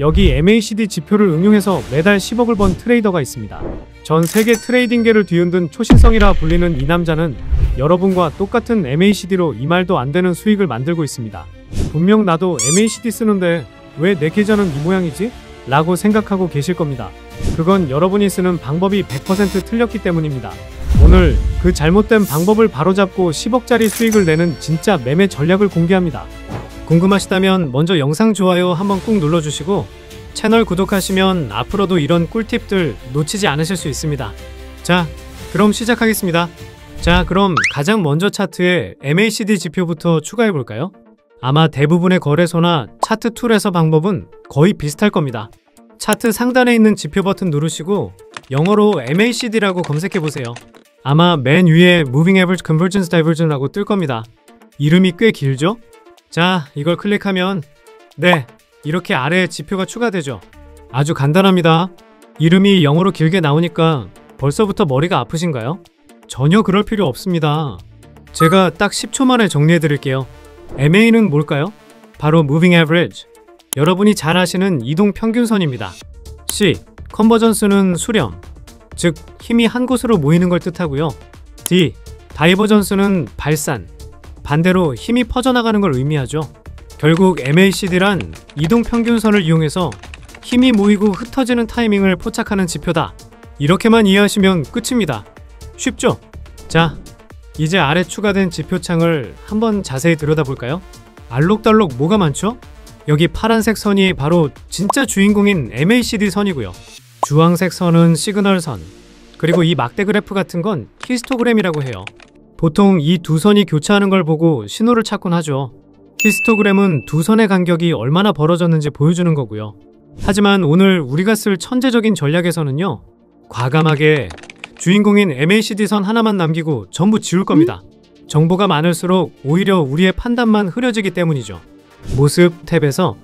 여기 MACD 지표를 응용해서 매달 10억을 번 트레이더가 있습니다. 전 세계 트레이딩계를 뒤흔든 초신성이라 불리는 이 남자는 여러분과 똑같은 MACD로 이 말도 안 되는 수익을 만들고 있습니다. 분명 나도 MACD 쓰는데 왜 내 계좌는 이 모양이지? 라고 생각하고 계실 겁니다. 그건 여러분이 쓰는 방법이 100% 틀렸기 때문입니다. 오늘 그 잘못된 방법을 바로잡고 10억짜리 수익을 내는 진짜 매매 전략을 공개합니다. 궁금하시다면 먼저 영상 좋아요 한번 꾹 눌러주시고 채널 구독하시면 앞으로도 이런 꿀팁들 놓치지 않으실 수 있습니다. 자, 그럼 시작하겠습니다. 자, 그럼 가장 먼저 차트에 MACD 지표부터 추가해볼까요? 아마 대부분의 거래소나 차트 툴에서 방법은 거의 비슷할 겁니다. 차트 상단에 있는 지표 버튼 누르시고 영어로 MACD라고 검색해보세요. 아마 맨 위에 Moving Average Convergence Divergence라고 뜰 겁니다. 이름이 꽤 길죠? 자, 이걸 클릭하면 네, 이렇게 아래에 지표가 추가되죠. 아주 간단합니다. 이름이 영어로 길게 나오니까 벌써부터 머리가 아프신가요? 전혀 그럴 필요 없습니다. 제가 딱 10초 만에 정리해 드릴게요. MA는 뭘까요? 바로 Moving Average. 여러분이 잘 아시는 이동 평균선입니다. C. 컨버전스는 수렴, 즉 힘이 한 곳으로 모이는 걸 뜻하고요. D. 다이버전스는 발산, 반대로 힘이 퍼져나가는 걸 의미하죠. 결국 MACD란 이동평균선을 이용해서 힘이 모이고 흩어지는 타이밍을 포착하는 지표다. 이렇게만 이해하시면 끝입니다. 쉽죠? 자, 이제 아래 추가된 지표창을 한번 자세히 들여다볼까요? 알록달록 뭐가 많죠? 여기 파란색 선이 바로 진짜 주인공인 MACD 선이고요. 주황색 선은 시그널 선, 그리고 이 막대 그래프 같은 건 히스토그램이라고 해요. 보통 이 두 선이 교차하는 걸 보고 신호를 찾곤 하죠. 히스토그램은 두 선의 간격이 얼마나 벌어졌는지 보여주는 거고요. 하지만 오늘 우리가 쓸 천재적인 전략에서는요, 과감하게 주인공인 MACD 선 하나만 남기고 전부 지울 겁니다. 정보가 많을수록 오히려 우리의 판단만 흐려지기 때문이죠. 모습 탭에서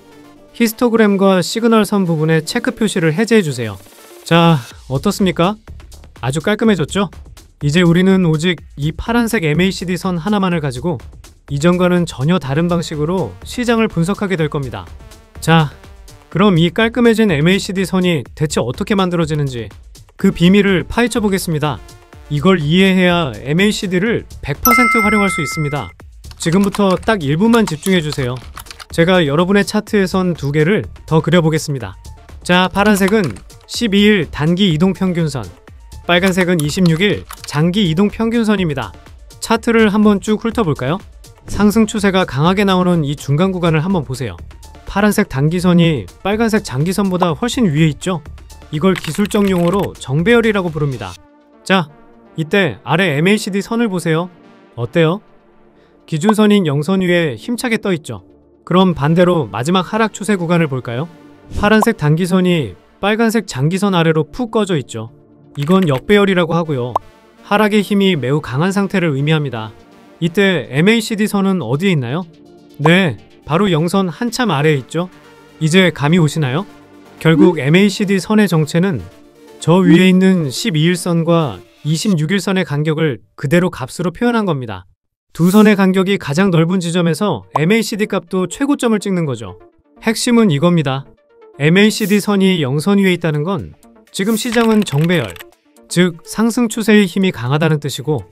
히스토그램과 시그널 선 부분에 체크 표시를 해제해주세요. 자, 어떻습니까? 아주 깔끔해졌죠? 이제 우리는 오직 이 파란색 MACD 선 하나만을 가지고 이전과는 전혀 다른 방식으로 시장을 분석하게 될 겁니다. 자, 그럼 이 깔끔해진 MACD 선이 대체 어떻게 만들어지는지 그 비밀을 파헤쳐 보겠습니다. 이걸 이해해야 MACD를 100% 활용할 수 있습니다. 지금부터 딱 1분만 집중해주세요. 제가 여러분의 차트에선 두 개를 더 그려보겠습니다. 자, 파란색은 12일 단기 이동평균선, 빨간색은 26일 장기 이동평균선입니다. 차트를 한번 쭉 훑어볼까요? 상승 추세가 강하게 나오는 이 중간 구간을 한번 보세요. 파란색 단기선이 빨간색 장기선보다 훨씬 위에 있죠? 이걸 기술적 용어로 정배열이라고 부릅니다. 자, 이때 아래 MACD 선을 보세요. 어때요? 기준선인 0선 위에 힘차게 떠있죠? 그럼 반대로 마지막 하락 추세 구간을 볼까요? 파란색 단기선이 빨간색 장기선 아래로 푹 꺼져 있죠. 이건 역배열이라고 하고요. 하락의 힘이 매우 강한 상태를 의미합니다. 이때 MACD 선은 어디에 있나요? 네, 바로 0선 한참 아래에 있죠. 이제 감이 오시나요? 결국 MACD 선의 정체는 저 위에 있는 12일선과 26일선의 간격을 그대로 값으로 표현한 겁니다. 두 선의 간격이 가장 넓은 지점에서 MACD 값도 최고점을 찍는 거죠. 핵심은 이겁니다. MACD 선이 0선 위에 있다는 건 지금 시장은 정배열, 즉 상승 추세의 힘이 강하다는 뜻이고,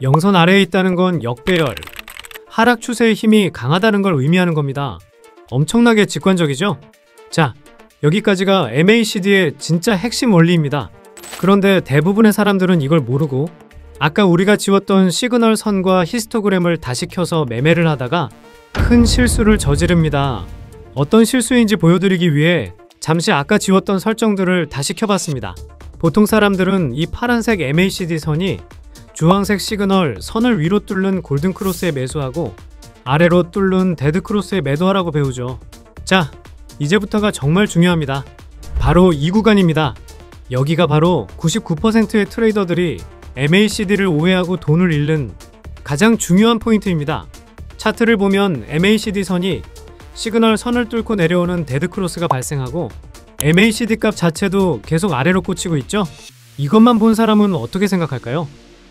0선 아래에 있다는 건 역배열, 하락 추세의 힘이 강하다는 걸 의미하는 겁니다. 엄청나게 직관적이죠? 자, 여기까지가 MACD의 진짜 핵심 원리입니다. 그런데 대부분의 사람들은 이걸 모르고 아까 우리가 지웠던 시그널 선과 히스토그램을 다시 켜서 매매를 하다가 큰 실수를 저지릅니다. 어떤 실수인지 보여드리기 위해 잠시 아까 지웠던 설정들을 다시 켜봤습니다. 보통 사람들은 이 파란색 MACD 선이 주황색 시그널 선을 위로 뚫는 골든크로스에 매수하고 아래로 뚫는 데드크로스에 매도하라고 배우죠. 자, 이제부터가 정말 중요합니다. 바로 이 구간입니다. 여기가 바로 99%의 트레이더들이 MACD를 오해하고 돈을 잃는 가장 중요한 포인트입니다. 차트를 보면 MACD 선이 시그널 선을 뚫고 내려오는 데드크로스가 발생하고 MACD 값 자체도 계속 아래로 꽂히고 있죠? 이것만 본 사람은 어떻게 생각할까요?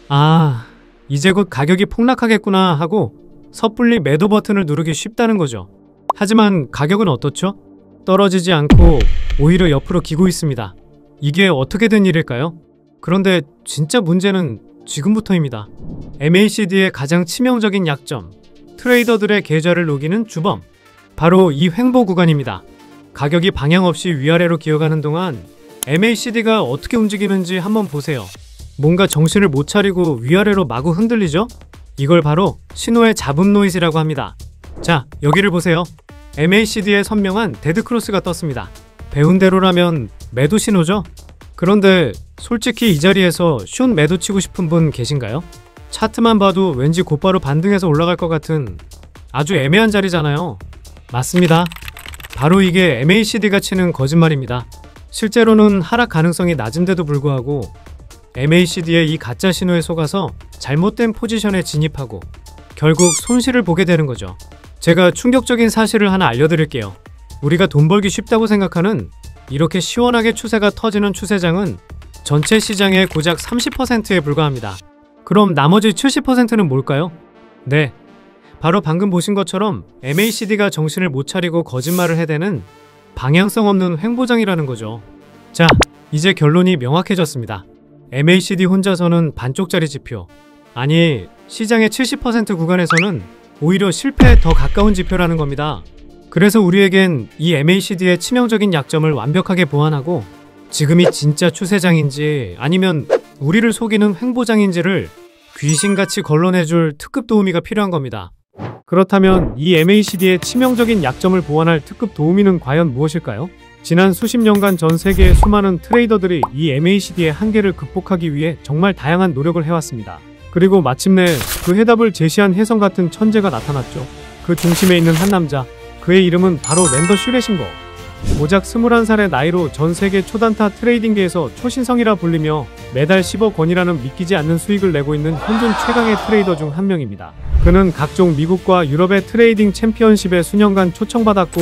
아, 이제 곧 가격이 폭락하겠구나 하고 섣불리 매도 버튼을 누르기 쉽다는 거죠. 하지만 가격은 어떻죠? 떨어지지 않고 오히려 옆으로 기고 있습니다. 이게 어떻게 된 일일까요? 그런데 진짜 문제는 지금부터입니다. MACD의 가장 치명적인 약점, 트레이더들의 계좌를 녹이는 주범, 바로 이 횡보 구간입니다. 가격이 방향 없이 위아래로 기어가는 동안 MACD가 어떻게 움직이는지 한번 보세요. 뭔가 정신을 못 차리고 위아래로 마구 흔들리죠? 이걸 바로 신호의 잡음 노이즈라고 합니다. 자, 여기를 보세요. MACD에 선명한 데드크로스가 떴습니다. 배운 대로라면 매도 신호죠? 그런데 솔직히 이 자리에서 숏 매도 치고 싶은 분 계신가요? 차트만 봐도 왠지 곧바로 반등해서 올라갈 것 같은 아주 애매한 자리잖아요. 맞습니다. 바로 이게 MACD가 치는 거짓말입니다. 실제로는 하락 가능성이 낮은데도 불구하고 MACD의 이 가짜 신호에 속아서 잘못된 포지션에 진입하고 결국 손실을 보게 되는 거죠. 제가 충격적인 사실을 하나 알려드릴게요. 우리가 돈 벌기 쉽다고 생각하는 이렇게 시원하게 추세가 터지는 추세장은 전체 시장의 고작 30%에 불과합니다. 그럼 나머지 70%는 뭘까요? 네, 바로 방금 보신 것처럼 MACD가 정신을 못 차리고 거짓말을 해대는 방향성 없는 횡보장이라는 거죠. 자, 이제 결론이 명확해졌습니다. MACD 혼자서는 반쪽짜리 지표, 아니 시장의 70% 구간에서는 오히려 실패에 더 가까운 지표라는 겁니다. 그래서 우리에겐 이 MACD의 치명적인 약점을 완벽하게 보완하고 지금이 진짜 추세장인지 아니면 우리를 속이는 횡보장인지를 귀신같이 걸러내줄 특급 도우미가 필요한 겁니다. 그렇다면 이 MACD의 치명적인 약점을 보완할 특급 도우미는 과연 무엇일까요? 지난 수십 년간 전 세계의 수많은 트레이더들이 이 MACD의 한계를 극복하기 위해 정말 다양한 노력을 해왔습니다. 그리고 마침내 그 해답을 제시한 혜성 같은 천재가 나타났죠. 그 중심에 있는 한 남자, 그의 이름은 바로 랜더 슈레싱거. 고작 21살의 나이로 전 세계 초단타 트레이딩계에서 초신성이라 불리며 매달 10억 원이라는 믿기지 않는 수익을 내고 있는 현존 최강의 트레이더 중 한 명입니다. 그는 각종 미국과 유럽의 트레이딩 챔피언십에 수년간 초청받았고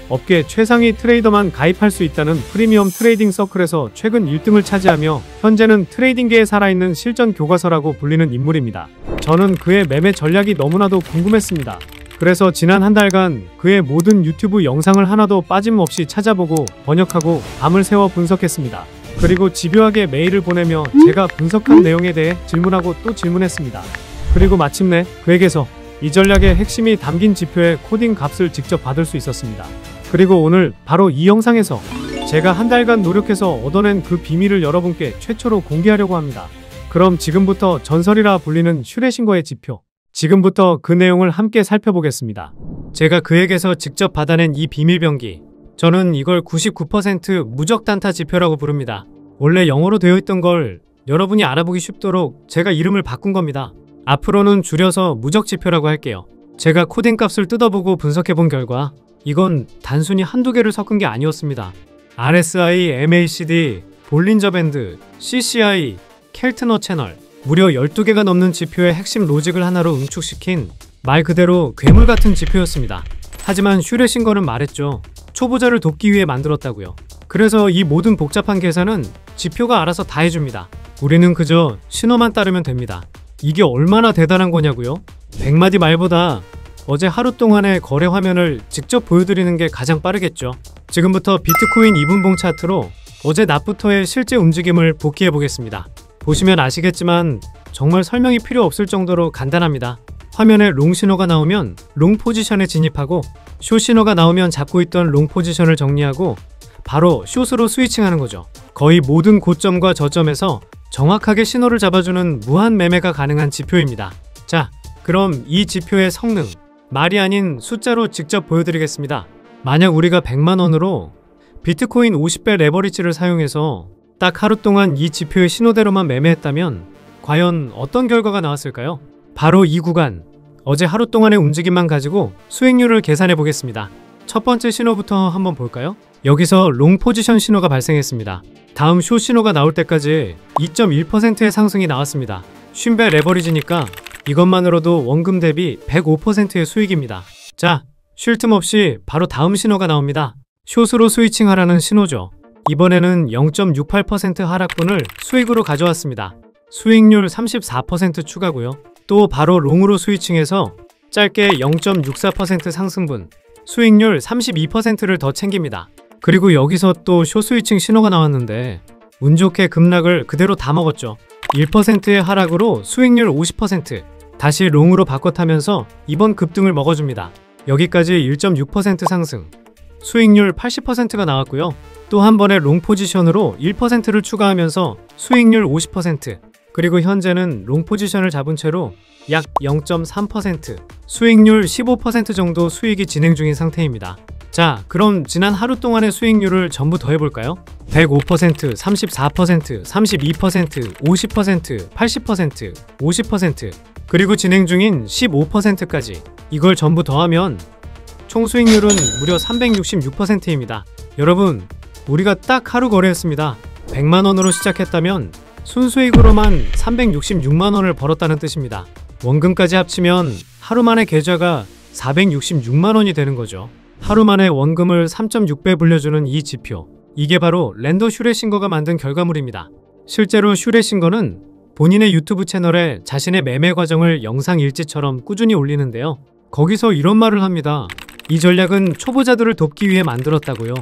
업계 최상위 트레이더만 가입할 수 있다는 프리미엄 트레이딩 서클에서 최근 1등을 차지하며 현재는 트레이딩계에 살아있는 실전 교과서라고 불리는 인물입니다. 저는 그의 매매 전략이 너무나도 궁금했습니다. 그래서 지난 한 달간 그의 모든 유튜브 영상을 하나도 빠짐없이 찾아보고 번역하고 밤을 새워 분석했습니다. 그리고 집요하게 메일을 보내며 제가 분석한 내용에 대해 질문하고 또 질문했습니다. 그리고 마침내 그에게서 이 전략의 핵심이 담긴 지표의 코딩 값을 직접 받을 수 있었습니다. 그리고 오늘 바로 이 영상에서 제가 한 달간 노력해서 얻어낸 그 비밀을 여러분께 최초로 공개하려고 합니다. 그럼 지금부터 전설이라 불리는 슈레싱거의 지표, 지금부터 그 내용을 함께 살펴보겠습니다. 제가 그에게서 직접 받아낸 이 비밀병기, 저는 이걸 99% 무적 단타 지표라고 부릅니다. 원래 영어로 되어 있던 걸 여러분이 알아보기 쉽도록 제가 이름을 바꾼 겁니다. 앞으로는 줄여서 무적 지표라고 할게요. 제가 코딩 값을 뜯어보고 분석해본 결과 이건 단순히 한두 개를 섞은 게 아니었습니다. RSI, MACD, 볼린저 밴드, CCI, 켈트너 채널, 무려 12개가 넘는 지표의 핵심 로직을 하나로 응축시킨 말 그대로 괴물 같은 지표였습니다. 하지만 슈레싱거는 말했죠. 초보자를 돕기 위해 만들었다고요. 그래서 이 모든 복잡한 계산은 지표가 알아서 다 해줍니다. 우리는 그저 신호만 따르면 됩니다. 이게 얼마나 대단한 거냐고요? 100마디 말보다 어제 하루 동안의 거래 화면을 직접 보여드리는 게 가장 빠르겠죠. 지금부터 비트코인 2분봉 차트로 어제 낮부터의 실제 움직임을 복기해 보겠습니다. 보시면 아시겠지만 정말 설명이 필요 없을 정도로 간단합니다. 화면에 롱 신호가 나오면 롱 포지션에 진입하고 숏 신호가 나오면 잡고 있던 롱 포지션을 정리하고 바로 숏으로 스위칭하는 거죠. 거의 모든 고점과 저점에서 정확하게 신호를 잡아주는 무한 매매가 가능한 지표입니다. 자, 그럼 이 지표의 성능, 말이 아닌 숫자로 직접 보여드리겠습니다. 만약 우리가 100만원으로 비트코인 50배 레버리지를 사용해서 딱 하루 동안 이 지표의 신호대로만 매매했다면 과연 어떤 결과가 나왔을까요? 바로 이 구간, 어제 하루 동안의 움직임만 가지고 수익률을 계산해 보겠습니다. 첫 번째 신호부터 한번 볼까요? 여기서 롱 포지션 신호가 발생했습니다. 다음 숏 신호가 나올 때까지 2.1%의 상승이 나왔습니다. 50배 레버리지니까 이것만으로도 원금 대비 105%의 수익입니다. 자, 쉴 틈 없이 바로 다음 신호가 나옵니다. 숏으로 스위칭하라는 신호죠. 이번에는 0.68% 하락분을 수익으로 가져왔습니다. 수익률 34% 추가고요. 또 바로 롱으로 스위칭해서 짧게 0.64% 상승분, 수익률 32%를 더 챙깁니다. 그리고 여기서 또 숏스위칭 신호가 나왔는데 운 좋게 급락을 그대로 다 먹었죠. 1%의 하락으로 수익률 50%, 다시 롱으로 바꿔 타면서 이번 급등을 먹어줍니다. 여기까지 1.6% 상승, 수익률 80%가 나왔고요. 또 한 번의 롱 포지션으로 1%를 추가하면서 수익률 50%, 그리고 현재는 롱 포지션을 잡은 채로 약 0.3%, 수익률 15% 정도 수익이 진행 중인 상태입니다. 자, 그럼 지난 하루 동안의 수익률을 전부 더해볼까요? 105%, 34%, 32%, 50%, 80%, 50%, 그리고 진행 중인 15%까지 이걸 전부 더하면 총 수익률은 무려 366%입니다. 여러분, 우리가 딱 하루 거래했습니다. 100만원으로 시작했다면 순수익으로만 366만원을 벌었다는 뜻입니다. 원금까지 합치면 하루 만에 계좌가 466만원이 되는 거죠. 하루 만에 원금을 3.6배 불려주는 이 지표, 이게 바로 랜더 슈레싱거가 만든 결과물입니다. 실제로 슈레싱거는 본인의 유튜브 채널에 자신의 매매 과정을 영상 일지처럼 꾸준히 올리는데요. 거기서 이런 말을 합니다. 이 전략은 초보자들을 돕기 위해 만들었다고요.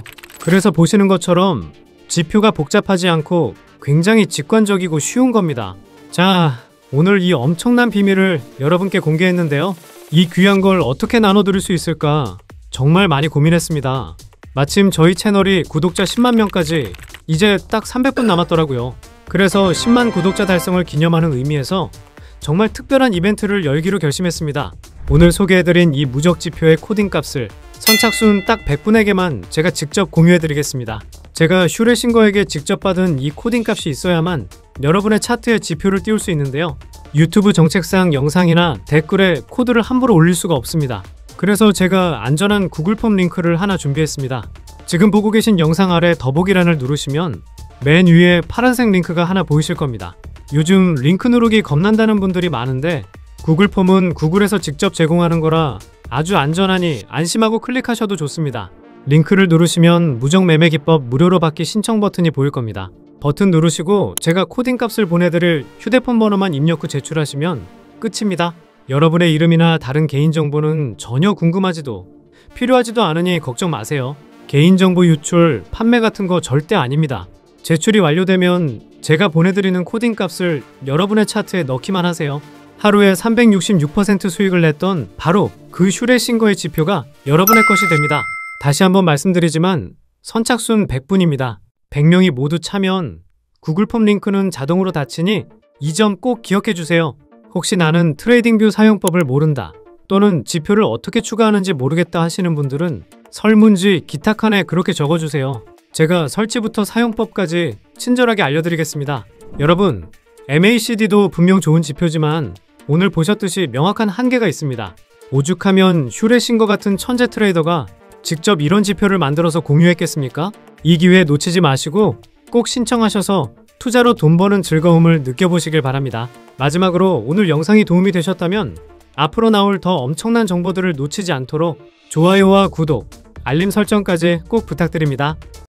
그래서 보시는 것처럼 지표가 복잡하지 않고 굉장히 직관적이고 쉬운 겁니다. 자, 오늘 이 엄청난 비밀을 여러분께 공개했는데요. 이 귀한 걸 어떻게 나눠드릴 수 있을까 정말 많이 고민했습니다. 마침 저희 채널이 구독자 10만 명까지 이제 딱 300분 남았더라고요. 그래서 10만 구독자 달성을 기념하는 의미에서 정말 특별한 이벤트를 열기로 결심했습니다. 오늘 소개해드린 이 무적지표의 코딩 값을 선착순 딱 100분에게만 제가 직접 공유해드리겠습니다. 제가 슈레싱거에게 직접 받은 이 코딩 값이 있어야만 여러분의 차트에 지표를 띄울 수 있는데요. 유튜브 정책상 영상이나 댓글에 코드를 함부로 올릴 수가 없습니다. 그래서 제가 안전한 구글 폼 링크를 하나 준비했습니다. 지금 보고 계신 영상 아래 더보기란을 누르시면 맨 위에 파란색 링크가 하나 보이실 겁니다. 요즘 링크 누르기 겁난다는 분들이 많은데 구글 폼은 구글에서 직접 제공하는 거라 아주 안전하니 안심하고 클릭하셔도 좋습니다. 링크를 누르시면 무적 매매 기법 무료로 받기 신청 버튼이 보일 겁니다. 버튼 누르시고 제가 코딩 값을 보내드릴 휴대폰 번호만 입력 후 제출하시면 끝입니다. 여러분의 이름이나 다른 개인정보는 전혀 궁금하지도 필요하지도 않으니 걱정 마세요. 개인정보 유출, 판매 같은 거 절대 아닙니다. 제출이 완료되면 제가 보내드리는 코딩 값을 여러분의 차트에 넣기만 하세요. 하루에 366% 수익을 냈던 바로 그 슈레싱거의 지표가 여러분의 것이 됩니다. 다시 한번 말씀드리지만 선착순 100분입니다. 100명이 모두 차면 구글 폼 링크는 자동으로 닫히니 이 점 꼭 기억해주세요. 혹시 나는 트레이딩뷰 사용법을 모른다 또는 지표를 어떻게 추가하는지 모르겠다 하시는 분들은 설문지 기타 칸에 그렇게 적어주세요. 제가 설치부터 사용법까지 친절하게 알려드리겠습니다. 여러분, MACD도 분명 좋은 지표지만 오늘 보셨듯이 명확한 한계가 있습니다. 오죽하면 슈레싱거 같은 천재 트레이더가 직접 이런 지표를 만들어서 공유했겠습니까? 이 기회 놓치지 마시고 꼭 신청하셔서 투자로 돈 버는 즐거움을 느껴보시길 바랍니다. 마지막으로 오늘 영상이 도움이 되셨다면 앞으로 나올 더 엄청난 정보들을 놓치지 않도록 좋아요와 구독, 알림 설정까지 꼭 부탁드립니다.